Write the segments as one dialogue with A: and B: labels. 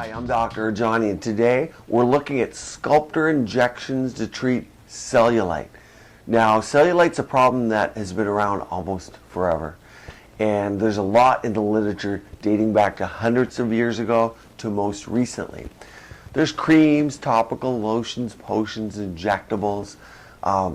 A: Hi, I'm Dr. Johnny, and today we're looking at sculptor injections to treat cellulite. Now, cellulite's a problem that has been around almost forever, and there's a lot in the literature dating back to hundreds of years ago to most recently. There's creams, topical lotions, potions, injectables.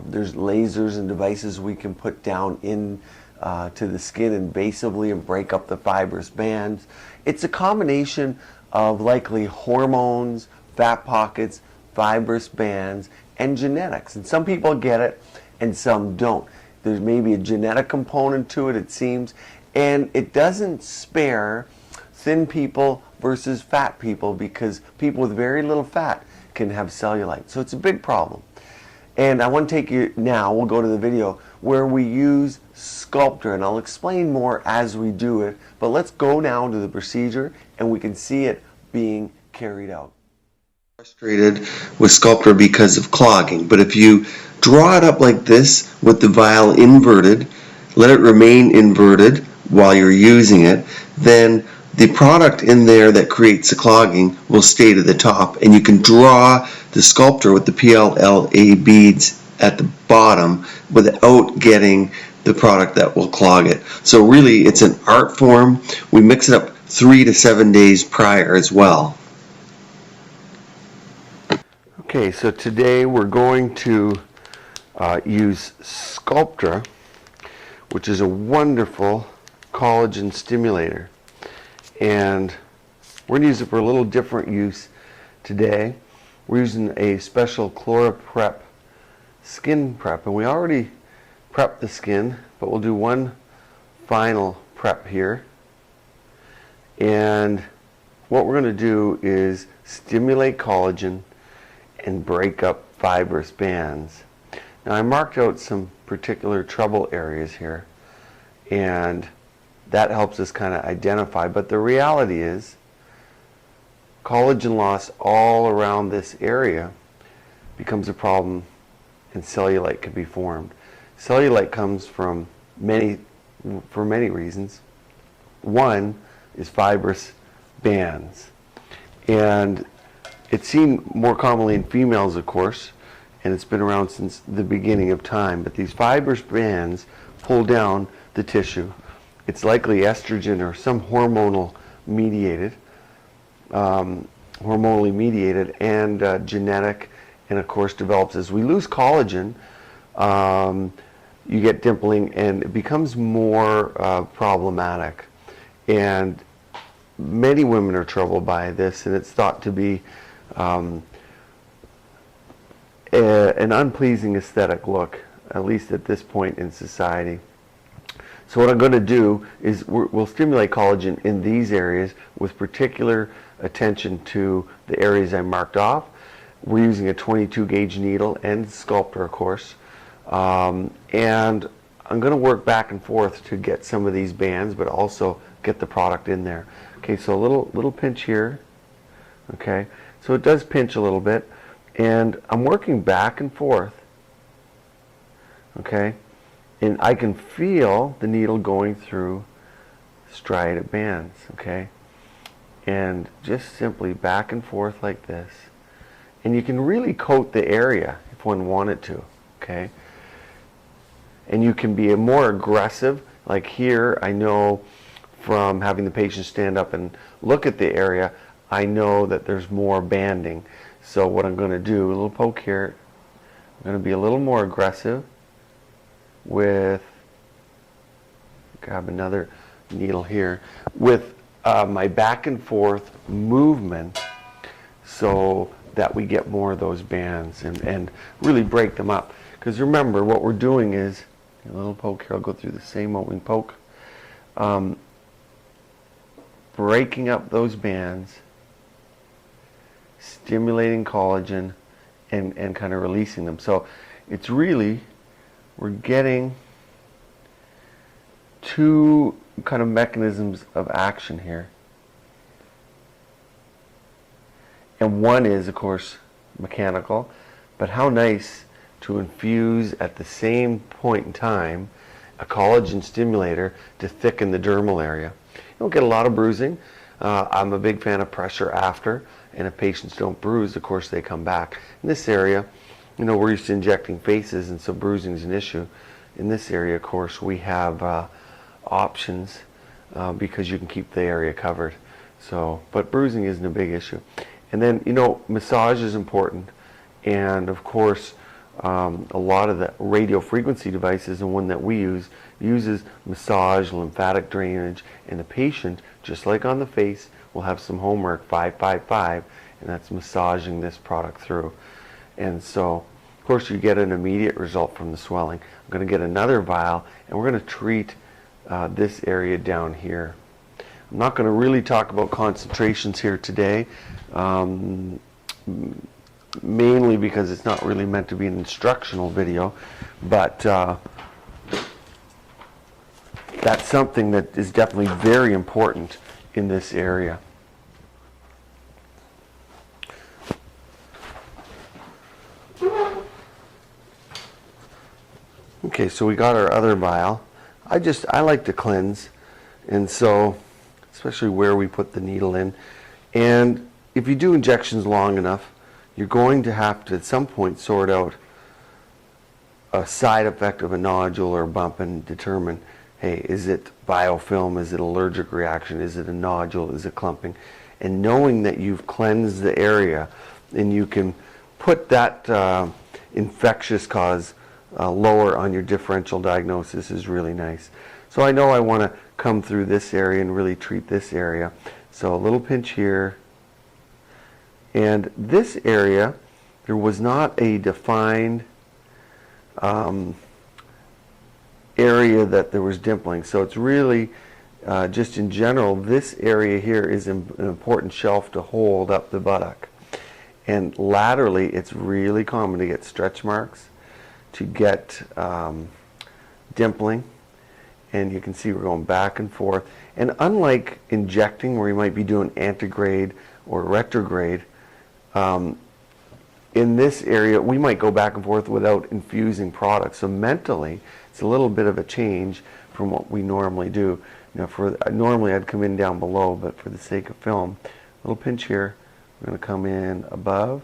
A: There's lasers and devices we can put down in to the skin invasively and break up the fibrous bands. It's a combination of likely hormones, fat pockets, fibrous bands, and genetics. And some people get it and some don't. There's maybe a genetic component to it, it seems, and it doesn't spare thin people versus fat people, because people with very little fat can have cellulite. So it's a big problem. And I want to take you now, we'll go to the video where we use Sculptor, and I'll explain more as we do it, but let's go now to the procedure and we can see it being carried out.
B: Frustrated with Sculptor because of clogging, but if you draw it up like this with the vial inverted, let it remain inverted while you're using it, then the product in there that creates the clogging will stay to the top, and you can draw the Sculptor with the PLLA beads at the bottom without getting the product that will clog it. So really it's an art form. We mix it up 3 to 7 days prior as well.
A: Okay, so today we're going to use Sculptor, which is a wonderful collagen stimulator. And we're going to use it for a little different use today. We're using a special ChloraPrep skin prep, and we already prepped the skin, but we'll do one final prep here. And what we're going to do is stimulate collagen and break up fibrous bands. Now I marked out some particular trouble areas here, and that helps us kind of identify, but the reality is collagen loss all around this area becomes a problem, and cellulite can be formed. Cellulite comes from for many reasons. One is fibrous bands, and it's seen more commonly in females, of course, and it's been around since the beginning of time, but these fibrous bands pull down the tissue. It's likely estrogen or some hormonally mediated and genetic, and of course develops as we lose collagen. You get dimpling, and it becomes more problematic. And many women are troubled by this, and it's thought to be an unpleasing aesthetic look, at least at this point in society. So what I'm going to do is we'll stimulate collagen in these areas with particular attention to the areas I marked off. We're using a 22 gauge needle and Sculptor, of course. And I'm going to work back and forth to get some of these bands, but also get the product in there. Okay, so a little pinch here. Okay, so it does pinch a little bit, and I'm working back and forth. Okay. And I can feel the needle going through striated bands, okay? And just simply back and forth like this. And you can really coat the area if one wanted to, okay? And you can be more aggressive. Like here, I know from having the patient stand up and look at the area, I know that there's more banding. So what I'm going to do, a little poke here, I'm going to be a little more aggressive with, grab another needle here, with my back and forth movement, so that we get more of those bands and really break them up. Because remember, what we're doing is, a little poke here, I'll go through the same opening poke, breaking up those bands, stimulating collagen, and kind of releasing them. So it's really, we're getting two kind of mechanisms of action here. And one is, of course, mechanical, but how nice to infuse at the same point in time a collagen stimulator to thicken the dermal area. You don't get a lot of bruising. I'm a big fan of pressure after, and if patients don't bruise, of course they come back. In this area, you know, we're used to injecting faces, and so bruising is an issue. In this area, of course, we have options because you can keep the area covered. So, but bruising isn't a big issue. And then, you know, massage is important, and of course, a lot of the radio frequency devices, and one that we use, uses massage, lymphatic drainage, and the patient, just like on the face, will have some homework, 555, and that's massaging this product through. And so, of course, you get an immediate result from the swelling. I'm going to get another vial, and we're going to treat this area down here. I'm not going to really talk about concentrations here today, mainly because it's not really meant to be an instructional video, but that's something that is definitely very important in this area. Okay, so we got our other vial. I like to cleanse, and so especially where we put the needle in. And if you do injections long enough, you're going to have to at some point sort out a side effect of a nodule or a bump and determine, hey, is it biofilm, is it allergic reaction, is it a nodule, is it clumping? And knowing that you've cleansed the area and you can put that infectious cause lower on your differential diagnosis is really nice. So I know I want to come through this area and really treat this area. So a little pinch here. And this area, there was not a defined area that there was dimpling. So it's really, just in general, this area here is an important shelf to hold up the buttock. And laterally, it's really common to get stretch marks, to get dimpling. And you can see we're going back and forth. And unlike injecting, where you might be doing antegrade or retrograde, in this area, we might go back and forth without infusing products. So mentally, it's a little bit of a change from what we normally do. You know, normally I'd come in down below, but for the sake of film, a little pinch here. We're going to come in above,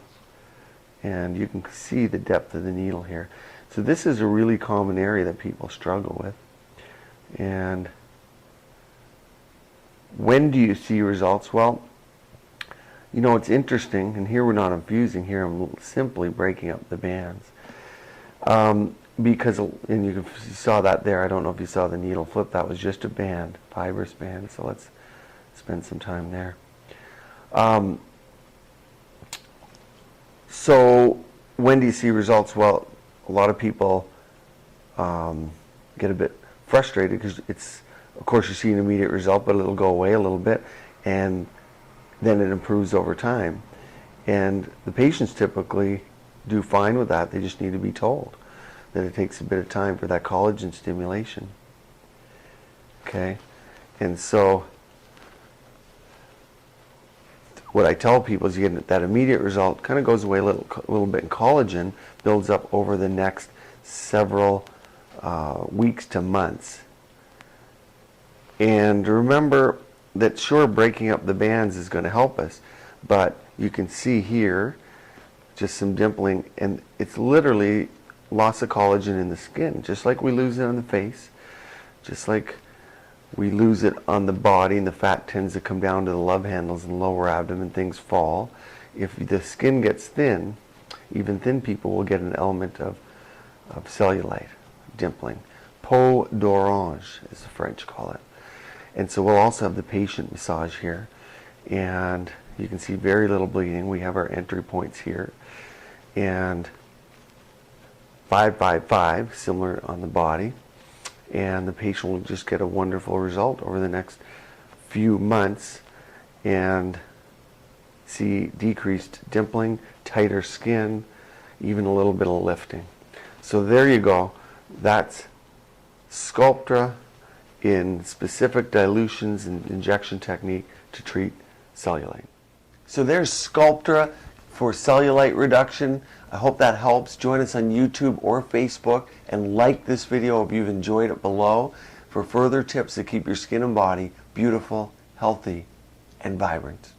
A: and you can see the depth of the needle here. So this is a really common area that people struggle with. And when do you see results? Well, you know, it's interesting, and here we're not infusing, here I'm simply breaking up the bands. Because, and you saw that there, I don't know if you saw the needle flip, that was just a band, fibrous band, so let's spend some time there. So when do you see results? Well, a lot of people get a bit frustrated because it's, of course, you see an immediate result, but it'll go away a little bit, and then it improves over time. And the patients typically do fine with that. They just need to be told that it takes a bit of time for that collagen stimulation. Okay? And so what I tell people is you get that immediate result, kind of goes away a little bit, and collagen builds up over the next several weeks to months. And remember that, sure, breaking up the bands is going to help us, but you can see here just some dimpling, and it's literally loss of collagen in the skin, just like we lose it on the face, just like we lose it on the body, and the fat tends to come down to the love handles and lower abdomen, things fall. If the skin gets thin, even thin people will get an element of cellulite, dimpling. Peau d'orange, as the French call it. And so we'll also have the patient massage here, and you can see very little bleeding. We have our entry points here, and 555, similar on the body, and the patient will just get a wonderful result over the next few months and see decreased dimpling, tighter skin, even a little bit of lifting. So there you go. That's Sculptra in specific dilutions and injection technique to treat cellulite. So there's Sculptra for cellulite reduction. I hope that helps. Join us on YouTube or Facebook, and like this video if you've enjoyed it below for further tips to keep your skin and body beautiful, healthy, and vibrant.